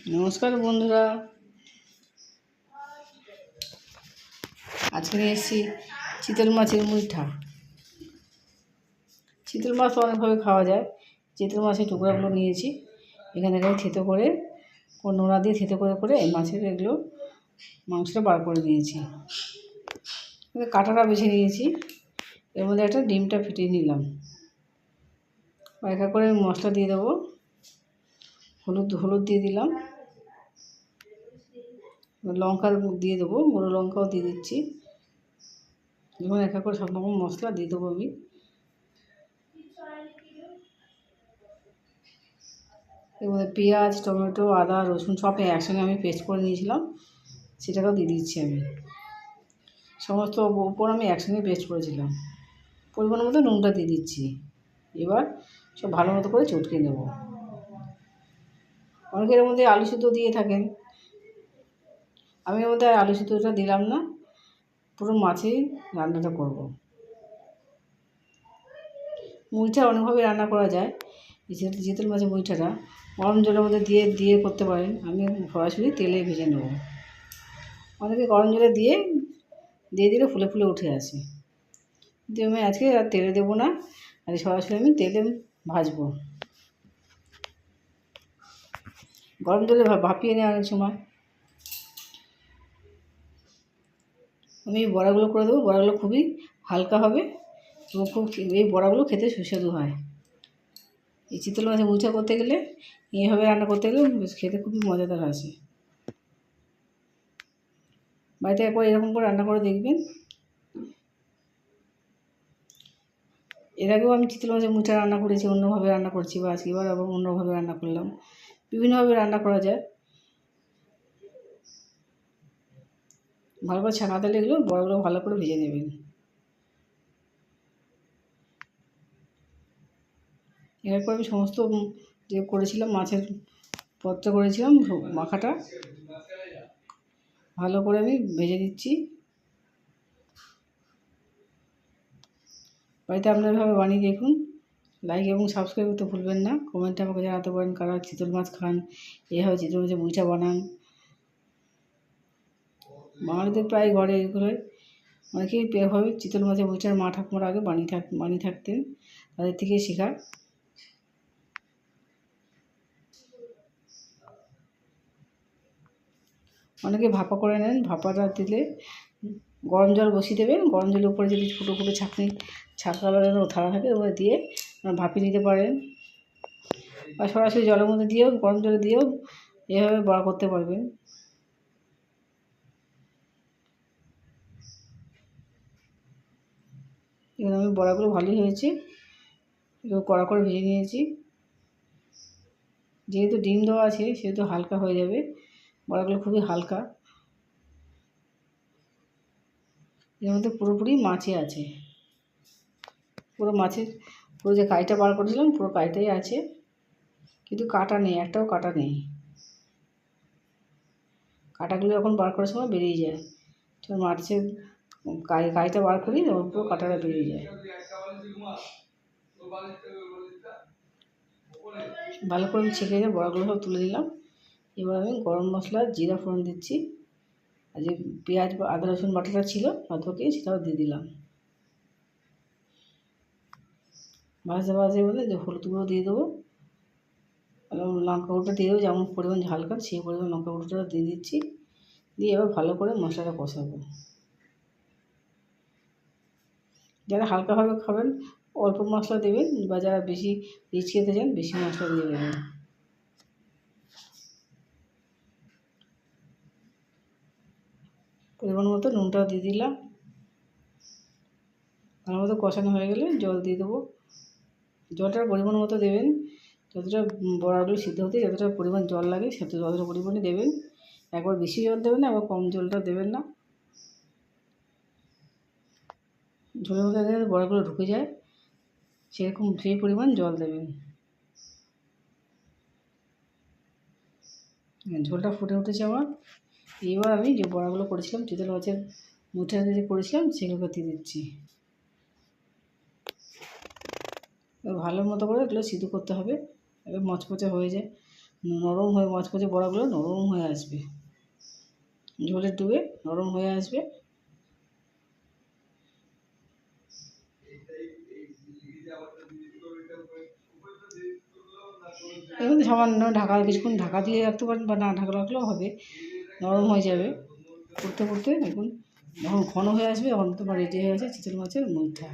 নমস্কার বন্ধুরা, আজকে নিয়ে এসেছি চিতল মাছের মুইঠা। চিতল মাছ তো অনেকভাবে খাওয়া যায়। চিতল মাছের টুকরাগুলো নিয়েছি, এখানে থেতো করে নোড়া দিয়ে থেতো করে করে এই মাছের এগুলো মাংসটা বার করে দিয়েছি। কাঁটাটা বেছে নিয়েছি, এর মধ্যে একটা ডিমটা ফেটিয়ে নিলাম। একা করে মশলা দিয়ে দেবো, হলুদ দিয়ে দিলাম, লঙ্কা দিয়ে দেবো, গুঁড়ো লঙ্কাও দিয়ে দিচ্ছি। যেমন একা করে সব রকম মশলা দিয়ে দেবো আমি। এর মধ্যে পেঁয়াজ, টমেটো, আদা, রসুন সব একসঙ্গে আমি পেস্ট করে নিয়েছিলাম, সেটাকেও দিয়ে দিচ্ছি আমি। সমস্ত উপর আমি একসঙ্গে পেস্ট করেছিলাম। পরিমাণ মতো নুনটা দিয়ে দিচ্ছি। এবার সব ভালো মতো করে চটকে নেব। অনেকের মধ্যে আলু সিদ্ধ দিয়ে থাকেন, আমি এর মধ্যে আলু সিদ্ধটা দিলাম না, পুরো মাছেই রান্নাটা করব। মুইঠা অনেকভাবে রান্না করা যায়। এই চিতল মাছের মুইঠাটা গরম জলের মধ্যে দিয়ে করতে পারেন। আমি সরাসরি তেলে ভেজে নেব। অনেকে গরম জলে দিয়ে দিলে ফুলে ফুলে উঠে আসে, কিন্তু আমি আজকে আর তেলে দেবো না, আর সরাসরি আমি তেলে ভাজবো। গরম জলে ভাপিয়ে নেওয়ার অনেক সময় আমি এই বড়াগুলো করে দেবো। বড়াগুলো খুবই হালকা হবে এবং এই বড়াগুলো খেতে সুস্বাদু হয়। এই চিতল মাছের মুইঠা করতে গেলে, এইভাবে রান্না করতে গেলে খেতে খুবই মজাদার আসে। বাড়িতে একবার এরকম করে রান্না করে দেখবেন। এর আগেও আমি চিতল মাছের মুইঠা রান্না করেছি, অন্যভাবে রান্না করছি, বা আজকে এবার আবার অন্যভাবে রান্না করলাম। বিভিন্নভাবে রান্না করা যায়। ভালো করে ছাকা তেলে এগুলো বড়াগুলো ভালো করে ভেজে নেবেন। এরপর আমি সমস্ত যে করেছিলাম মাছের পদটা করেছিলাম মাখাটা ভালো করে আমি ভেজে দিচ্ছি। বাড়িতে আপনারা এভাবে বানিয়ে দেখুন। লাইক এবং সাবস্ক্রাইব করতে ভুলবেন না। কমেন্টে আমাকে জানাতে পারেন কারা চিতল মাছ খান, এইভাবে চিতল মাছের মুইঠা বানান। বাঙালিদের প্রায় ঘরে এগুলো অনেকেই এভাবে চিতল মাছের মুইঠার মা ঠাকুমার আগে বানিয়ে থাকতেন, তাদের থেকে শেখা। অনেকে ভাপা করে নেন। ভাপাটা দিলে গরম জল বসিয়ে দেবেন, গরম জলের উপরে যদি ফুটো ফুটো ছাকা কালারের থালা থাকে ওগুলো দিয়ে ভাপিয়ে নিতে পারেন, বা সরাসরি জলের মধ্যে দিয়েও গরম জলে দিয়েও এভাবে বড়া করতে পারবেন। এখানে আমি বড়াগুলো ভালোই হয়েছে, এগুলো কড়া করে ভেজে নিয়েছি। যেহেতু ডিম দেওয়া আছে সেহেতু হালকা হয়ে যাবে, বড়াগুলো খুবই হালকা। এর মধ্যে পুরোপুরি মাছই আছে, পুরো মাছের পুরো যে কাইটা বার করেছিলাম পুরো কাইটাই আছে, কিন্তু কাটা নেই, একটাও কাটা নেই। কাটাগুলো যখন বার করার সময় বেরিয়ে যায়, যখন মাছের কাইটা বার করি তখন পুরো কাটাটা বেরিয়ে যায়। ভালো করে আমি ছেঁকে বড়াগুলো সব তুলে দিলাম। এবার আমি গরম মশলা জিরা ফোড়ন দিচ্ছি, আর যে পেঁয়াজ বা আদা রসুন বাটাটা ছিল অল্পকে সেটাও দিয়ে দিলাম। ভাজতে বলে যে হলুদ গুঁড়ো দিয়ে দেবো, লঙ্কা গুঁড়োটা দিয়ে দেবো, যেমন পরিমাণ ঝাল খান সেই পরিমাণ লঙ্কা গুঁড়োটা দিয়ে দিচ্ছি। দিয়ে এবার ভালো করে মশলাটা কষাবো। যারা হালকাভাবে খাবেন অল্প মশলা দেবেন, বা যারা বেশি রিচ খেতে চান বেশি মশলা দিয়ে দেবেন। পরিমাণ মতো নুনটাও দিয়ে দিলাম। ভালো মতো কষানো হয়ে গেলে জল দিয়ে দেবো। জলটার পরিমাণ মতো দেবেন, যতটা বড়াগুলো সিদ্ধ হতে যতটা পরিমাণ জল লাগে ততটা পরিমাণে দেবেন। একবার বেশি জল দেবেন না, আবার কম জলটা দেবেন না। ঝোলের মধ্যে যাতে বড়াগুলো ঢুকে যায় সেই পরিমাণ জল দেবেন। ঝোলটা ফুটে উঠেছে আমার। এবার আমি যে বড়াগুলো করেছিলাম চিতল মাছের মুইঠা যে করেছিলাম সেগুলোকে দিয়ে দিচ্ছি। ভালো মতো করে এগুলো সিদ্ধ করতে হবে, এবার মচমচে হয়ে যায়। নরম হয়ে মচমচে বড়াগুলো নরম হয়ে আসবে, ঝোলে ডুবে নরম হয়ে আসবে। এর মধ্যে সামান্য কিছুক্ষণ ঢাকা দিয়ে রাখতে পারেন বা না ঢাকা রাখলেও হবে, নরম হয়ে যাবে। করতে করতে দেখুন যখন ঘন হয়ে আসবে তখন তোমার রেডি হয়ে গেছে চিতল মাছের মুইঠা।